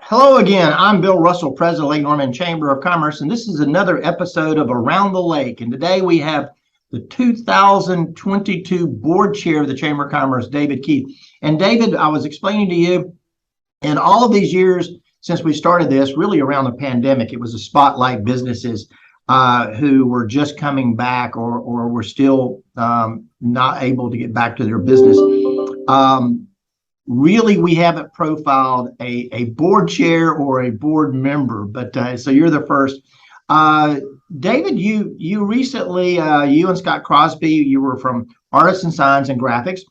Hello again. I'm Bill Russell, President of Lake Norman Chamber of Commerce, and this is another episode of Around the Lake. And today we have the 2022 Board Chair of the Chamber of Commerce, David Keith. And David, I was explaining to you, in all of these years since we started this, really around the pandemic, it was a spotlight businesses who were just coming back or were still not able to get back to their business. Really, we haven't profiled a board chair or a board member, but so you're the first. David, you recently, you and Scott Crosby, you were from Artisan Signs and Graphics.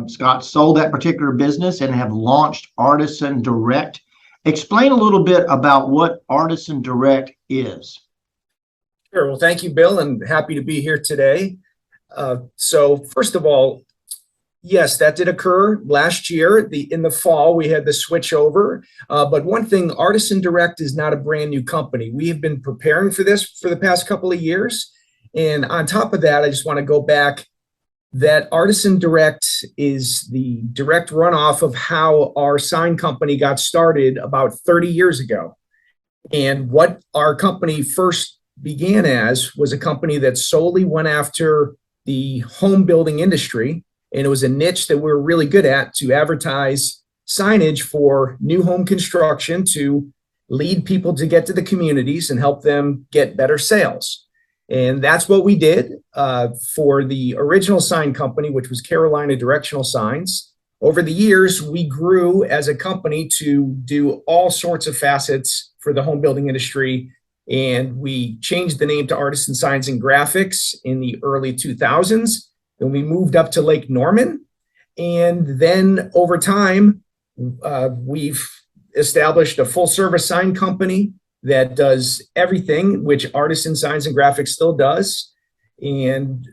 Scott sold that particular business and have launched Artisan Direct. Explain a little bit about what Artisan Direct is. Sure. Well, thank you, Bill, and happy to be here today. So first of all, yes, that did occur last year. In the fall, we had the switch over. But one thing, Artisan Direct is not a brand new company. We have been preparing for this for the past couple of years. And on top of that, I just want to go back that Artisan Direct is the direct runoff of how our sign company got started about 30 years ago. And what our company first began as was a company that solely went after the home building industry. And it was a niche that we were really good at, to advertise signage for new home construction, to lead people to get to the communities and help them get better sales. And that's what we did for the original sign company, which was Carolina Directional Signs. Over the years, we grew as a company to do all sorts of facets for the home building industry. And we changed the name to Artisan Signs and Graphics in the early 2000s. Then we moved up to Lake Norman. And then over time, we've established a full service sign company that does everything, which Artisan Signs and Graphics still does. And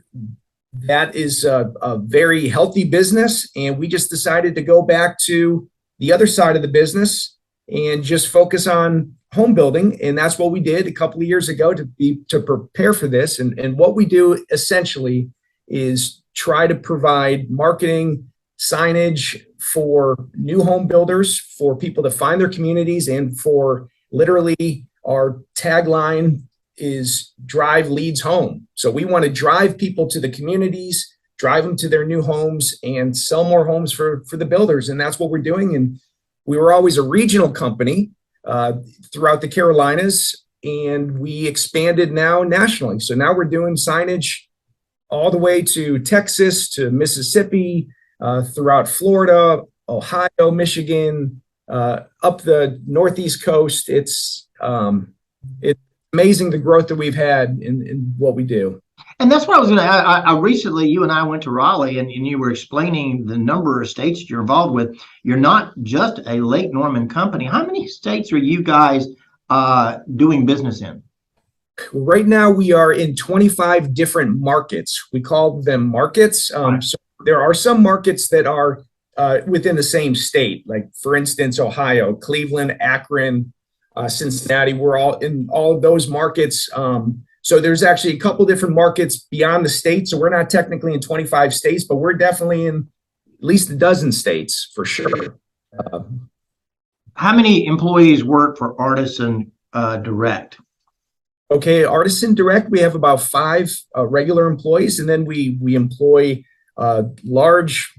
that is a very healthy business. And we just decided to go back to the other side of the business and just focus on home building. And that's what we did a couple of years ago to prepare for this. And what we do essentially is try to provide marketing signage for new home builders, for people to find their communities, and for literally our tagline is drive leads home. So we want to drive people to the communities, drive them to their new homes, and sell more homes for the builders. And that's what we're doing. And we were always a regional company throughout the Carolinas, and we expanded now nationally. So now we're doing signage all the way to Texas, to Mississippi, throughout Florida, Ohio, Michigan, up the Northeast coast. It's amazing the growth that we've had in what we do. And that's what I was going to I recently, you and I went to Raleigh, and you were explaining the number of states that you're involved with. You're not just a Lake Norman company. How many states are you guys doing business in? Right now, we are in 25 different markets. We call them markets. So there are some markets that are within the same state, like, for instance, Ohio, Cleveland, Akron, Cincinnati. We're all in all of those markets. So there's actually a couple different markets beyond the state. So we're not technically in 25 states, but we're definitely in at least a dozen states for sure. How many employees work for Artisan Direct? Okay, Artisan Direct, we have about 5 regular employees, and then we employ a large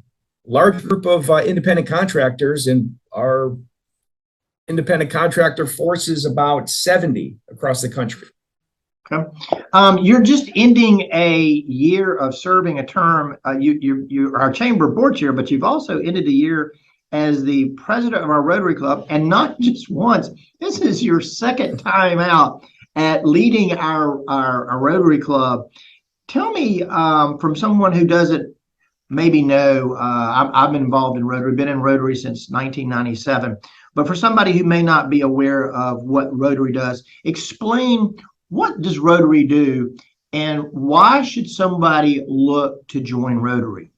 group of independent contractors, and our independent contractor force is about 70 across the country. Okay. You're just ending a year of serving a term. You are our chamber board chair, but you've also ended a year as the president of our Rotary Club, and not just once. This is your second time out at leading our Rotary Club. Tell me, from someone who doesn't maybe know, I've been involved in Rotary, been in Rotary since 1997, but for somebody who may not be aware of what Rotary does, explain, what does Rotary do, and why should somebody look to join Rotary?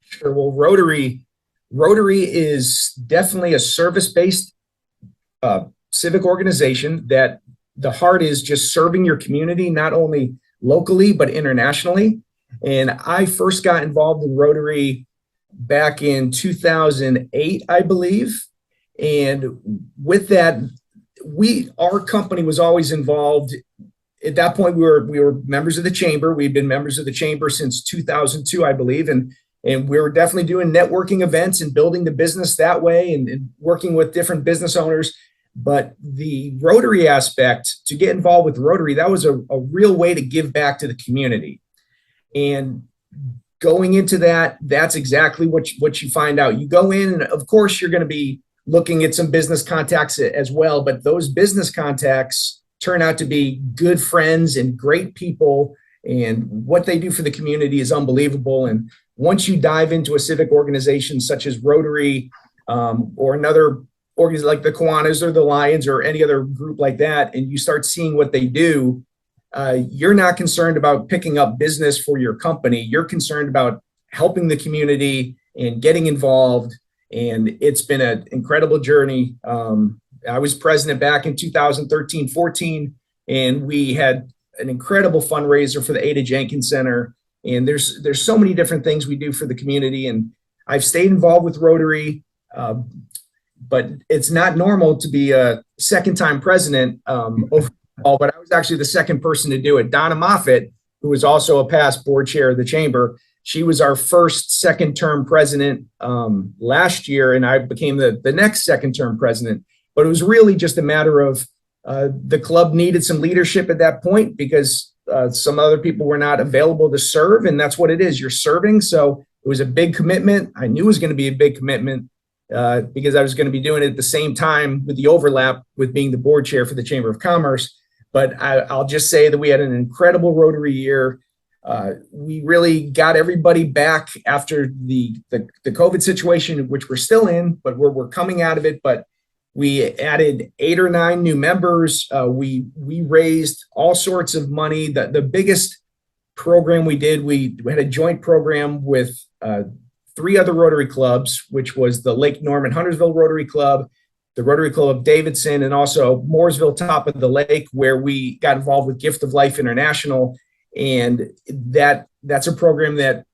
Sure. Well, Rotary is definitely a service-based civic organization that the heart is just serving your community, not only locally, but internationally. And I first got involved in Rotary back in 2008, I believe. And with that, our company was always involved. At that point, we were members of the chamber. We've been members of the chamber since 2002, I believe. And we were definitely doing networking events and building the business that way and working with different business owners. But the Rotary aspect, to get involved with Rotary, that was a real way to give back to the community. And going into that, that's exactly what you find out. You go in, and of course, you're going to be looking at some business contacts as well. But those business contacts turn out to be good friends and great people. And what they do for the community is unbelievable. And once you dive into a civic organization such as Rotary or another organization like the Kiwanis or the Lions or any other group like that, and you start seeing what they do, you're not concerned about picking up business for your company. You're concerned about helping the community and getting involved. And it's been an incredible journey. I was president back in 2013-14, and we had an incredible fundraiser for the Ada Jenkins Center. And there's so many different things we do for the community. And I've stayed involved with Rotary, but it's not normal to be a second-time president overall, but I was actually the second person to do it. Donna Moffitt, who was also a past board chair of the chamber, she was our first second-term president last year, and I became the next second-term president. But it was really just a matter of the club needed some leadership at that point because some other people were not available to serve, and that's what it is. You're serving, so it was a big commitment. I knew it was going to be a big commitment because I was going to be doing it at the same time with the overlap with being the board chair for the Chamber of Commerce. But I'll just say that we had an incredible Rotary year. We really got everybody back after the COVID situation, which we're still in, but we're coming out of it. But we added 8 or 9 new members. We raised all sorts of money. The biggest program we did, we had a joint program with 3 other Rotary clubs, which was the Lake Norman Huntersville Rotary Club, the Rotary Club of Davidson, and also Mooresville Top of the Lake, where we got involved with Gift of Life International. And that's a program that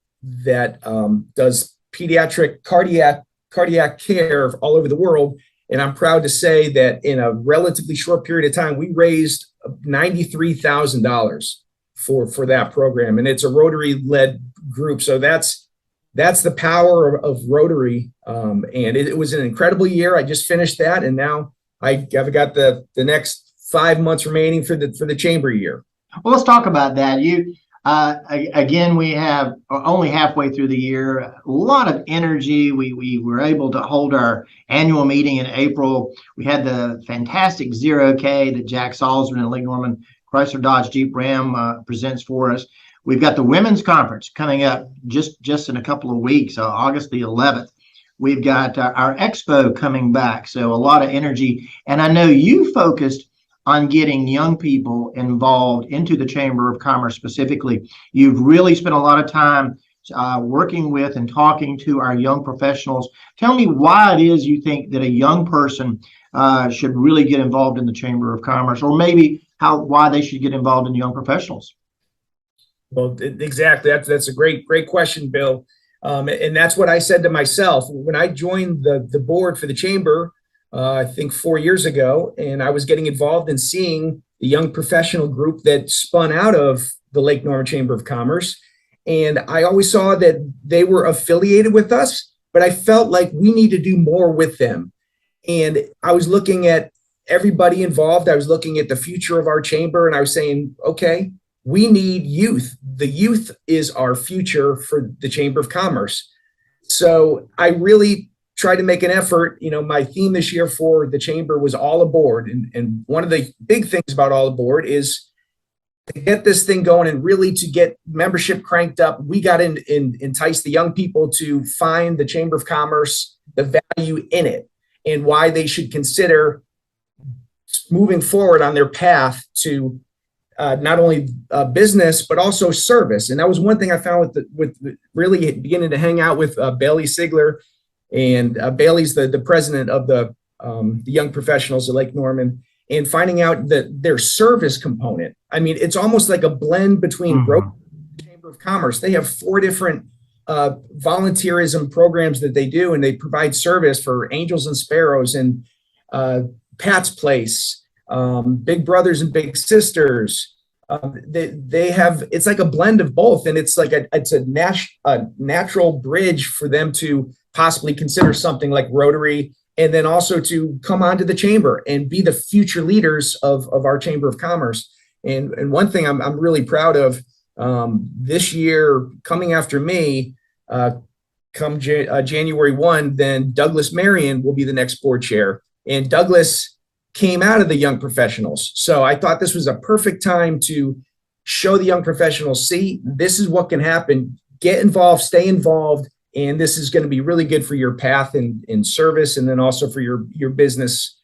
does pediatric cardiac care all over the world. And I'm proud to say that in a relatively short period of time, we raised $93,000 for that program. And it's a Rotary-led group. So that's the power of Rotary. And it was an incredible year. I just finished that. And now I've got the next 5 months remaining for the chamber year. Well, let's talk about that. Again, we have only halfway through the year, a lot of energy. We were able to hold our annual meeting in April. We had the fantastic 0K that Jack Salzman and Lake Norman Chrysler Dodge Jeep Ram presents for us. We've got the Women's Conference coming up just in a couple of weeks, August the 11th. We've got our expo coming back, so a lot of energy. And I know you focused on getting young people involved into the Chamber of Commerce specifically. You've really spent a lot of time working with and talking to our young professionals. Tell me why it is you think that a young person should really get involved in the Chamber of Commerce, or maybe why they should get involved in young professionals. Well, exactly. That's a great question, Bill. And that's what I said to myself when I joined the board for the chamber. I think 4 years ago, and I was getting involved in seeing the young professional group that spun out of the Lake Norman Chamber of Commerce. And I always saw that they were affiliated with us, but I felt like we need to do more with them. And I was looking at everybody involved. I was looking at the future of our chamber, and I was saying, okay, we need youth. The youth is our future for the Chamber of Commerce. So I really tried to make an effort. My theme this year for the chamber was all aboard. And one of the big things about all aboard is to get this thing going and really to get membership cranked up. We got to entice the young people to find the Chamber of Commerce, the value in it, and why they should consider moving forward on their path to not only business, but also service. And that was one thing I found with really beginning to hang out with Bailey Sigler. And Bailey's the president of the young professionals at Lake Norman, and finding out that their service component, I mean, it's almost like a blend between Rotary and Chamber of Commerce. They have 4 different volunteerism programs that they do, and they provide service for Angels and Sparrows and Pat's Place, Big Brothers and Big Sisters. They have, it's like a blend of both, and it's like it's a natural bridge for them to possibly consider something like Rotary, and then also to come onto the chamber and be the future leaders of our Chamber of Commerce. And one thing I'm really proud of, this year, coming after me, come January 1, then Douglas Marion will be the next board chair. And Douglas came out of the young professionals. So I thought this was a perfect time to show the young professionals, see, this is what can happen. Get involved, stay involved, and this is going to be really good for your path in service, and then also for your business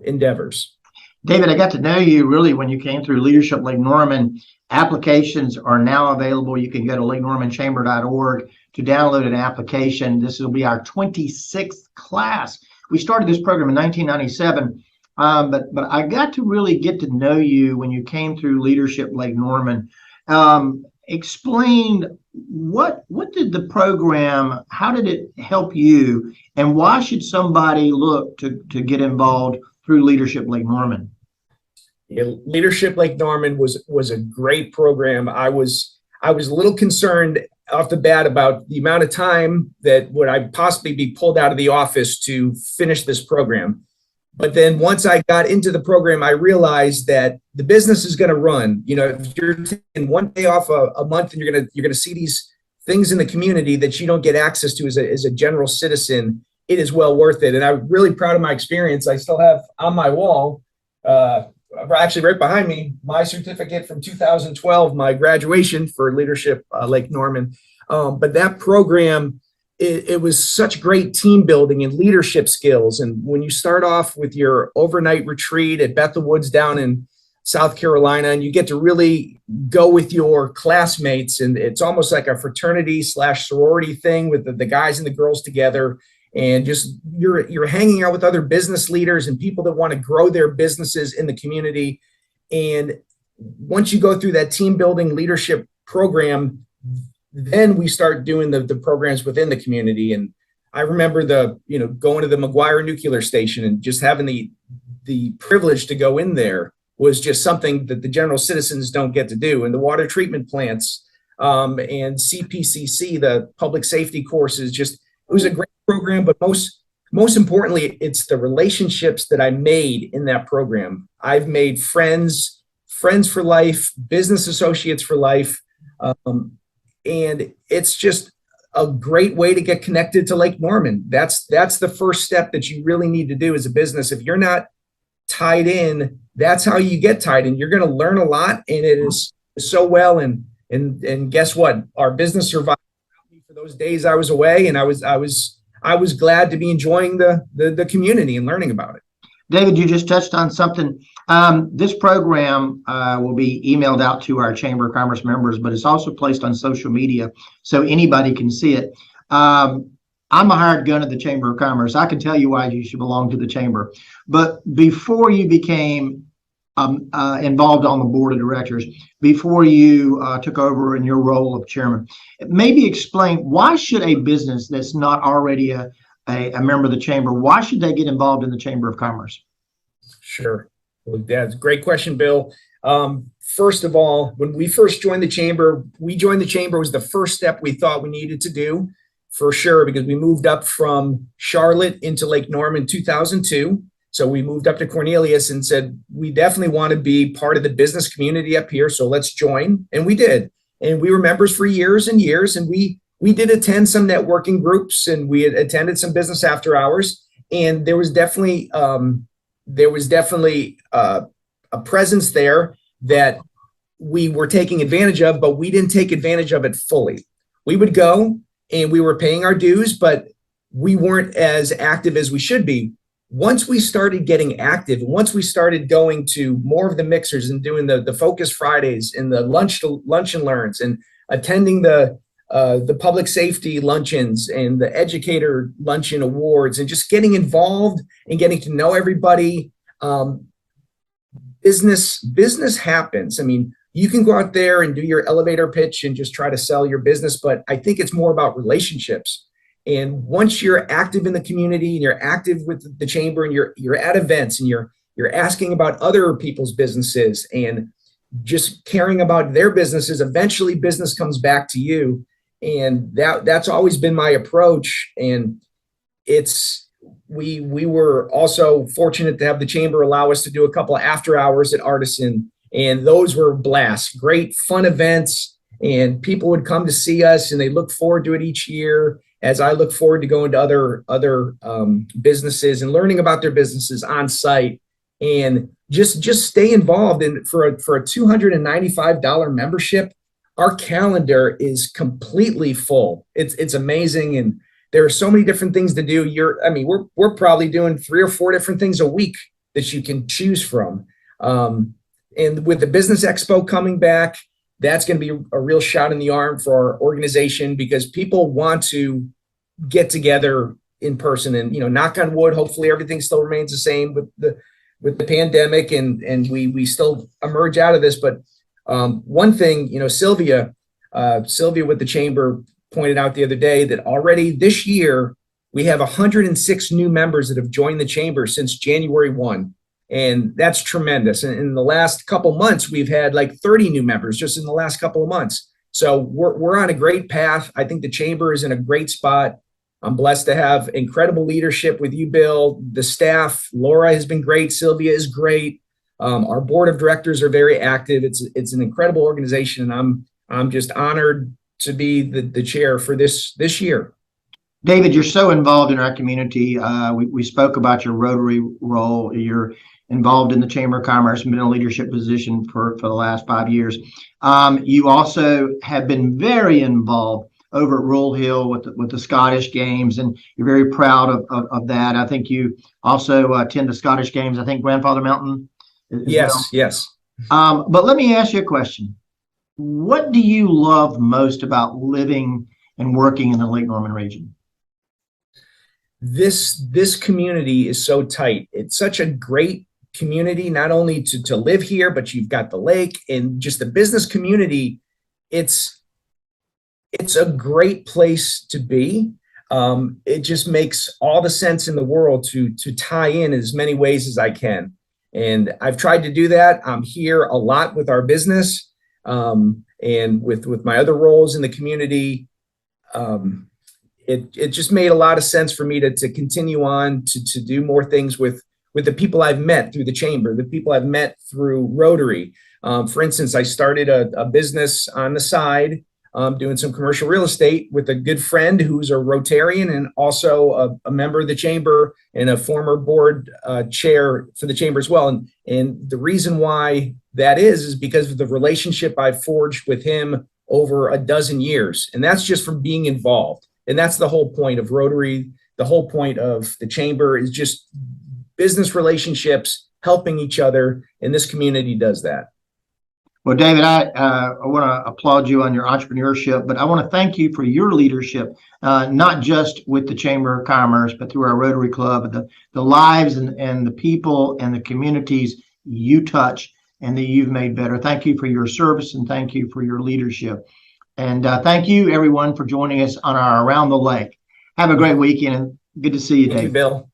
endeavors. David, I got to know you really when you came through Leadership Lake Norman. Applications are now available. You can go to lakenormanchamber.org to download an application. This will be our 26th class. We started this program in 1997, but I got to really get to know you when you came through Leadership Lake Norman. Explain what did the program, how did it help you, and why should somebody look to get involved through Leadership Lake Norman? Yeah, Leadership Lake Norman was a great program. I was a little concerned off the bat about the amount of time that would I possibly be pulled out of the office to finish this program. But then once I got into the program, I realized that the business is going to run. You know, if you're taking one day off a month and you're going to see these things in the community that you don't get access to as a general citizen, it is well worth it. And I'm really proud of my experience. I still have on my wall, actually right behind me, my certificate from 2012, my graduation for Leadership Lake Norman. But that program, it was such great team building and leadership skills. And when you start off with your overnight retreat at Bethel Woods down in South Carolina, and you get to really go with your classmates, and it's almost like a fraternity / sorority thing with the guys and the girls together. And just you're hanging out with other business leaders and people that want to grow their businesses in the community. And once you go through that team building leadership program, then we start doing the programs within the community. And I remember going to the McGuire Nuclear Station and just having the privilege to go in there was just something that the general citizens don't get to do. And the water treatment plants and CPCC, the public safety courses, it was a great program. But most importantly, it's the relationships that I made in that program. I've made friends for life, business associates for life. And it's just a great way to get connected to Lake Norman. That's the first step that you really need to do as a business. If you're not tied in, that's how you get tied in. You're going to learn a lot, and it is so well. And guess what? Our business survived for those days I was away, and I was glad to be enjoying the community and learning about it. David, you just touched on something. This program will be emailed out to our Chamber of Commerce members, but it's also placed on social media so anybody can see it. I'm a hired gun at the Chamber of Commerce. I can tell you why you should belong to the Chamber. But before you became involved on the board of directors, before you took over in your role of chairman, maybe explain, why should a business that's not already a member of the Chamber, why should they get involved in the Chamber of Commerce? Sure. Well, that's a great question, Bill. First of all, when we first joined the Chamber, was the first step we thought we needed to do, for sure, because we moved up from Charlotte into Lake Norman in 2002. So we moved up to Cornelius and said, we definitely want to be part of the business community up here, so let's join. And we did. And we were members for years and years, and we did attend some networking groups, and we had attended some business after hours. And there was definitely a presence there that we were taking advantage of, but we didn't take advantage of it fully. We would go and we were paying our dues, but we weren't as active as we should be. Once we started getting active, once we started going to more of the mixers and doing the Focus Fridays and the lunch and learns and attending the public safety luncheons and the educator luncheon awards and just getting involved and getting to know everybody, business happens. I mean, you can go out there and do your elevator pitch and just try to sell your business, but I think it's more about relationships. And once you're active in the community and you're active with the chamber and you're at events and you're asking about other people's businesses and just caring about their businesses, eventually business comes back to you. And that's always been my approach. And we were also fortunate to have the chamber allow us to do a couple of after hours at Artisan, and those were blasts, great fun events, and people would come to see us and they look forward to it each year, as I look forward to going to other businesses and learning about their businesses on site, and just stay involved. And for a $295 membership, our calendar is completely full. It's amazing, and there are so many different things to do. We're probably doing 3 or 4 different things a week that you can choose from. And with the Business Expo coming back, that's going to be a real shot in the arm for our organization, because people want to get together in person. And, knock on wood, hopefully everything still remains the same with the pandemic, and we still emerge out of this. But one thing, Sylvia with the chamber pointed out the other day that already this year we have 106 new members that have joined the chamber since January 1. And that's tremendous. And in the last couple months, we've had like 30 new members just in the last couple of months. So we're on a great path. I think the chamber is in a great spot. I'm blessed to have incredible leadership with you, Bill. The staff, Laura has been great. Sylvia is great. Our board of directors are very active. It's an incredible organization, and I'm just honored to be the chair for this year. David, you're so involved in our community. We spoke about your Rotary role. You're involved in the Chamber of Commerce and been in a leadership position for the last 5 years. You also have been very involved over at Rural Hill with the Scottish Games, and you're very proud of that. I think you also attend the Scottish Games, I think Grandfather Mountain. Yes. But let me ask you a question. What do you love most about living and working in the Lake Norman region? This community is so tight. It's such a great community, not only to live here, but you've got the lake and just the business community. It's a great place to be. It just makes all the sense in the world to tie in as many ways as I can. And I've tried to do that. I'm here a lot with our business, and with my other roles in the community. It just made a lot of sense for me to continue on to do more things with the people I've met through the chamber, the people I've met through Rotary. For instance, I started a business on the side, doing some commercial real estate with a good friend who's a Rotarian and also a member of the chamber and a former board chair for the chamber as well. And the reason why that is because of the relationship I've forged with him over a dozen years. And that's just from being involved. And that's the whole point of Rotary. The whole point of the chamber is just business relationships, helping each other. And this community does that. Well, David, I want to applaud you on your entrepreneurship, but I want to thank you for your leadership, not just with the Chamber of Commerce, but through our Rotary Club, the lives and the people and the communities you touch and that you've made better. Thank you for your service, and thank you for your leadership. And thank you, everyone, for joining us on our Around the Lake. Have a great weekend, and good to see you, David. Thank you, Bill.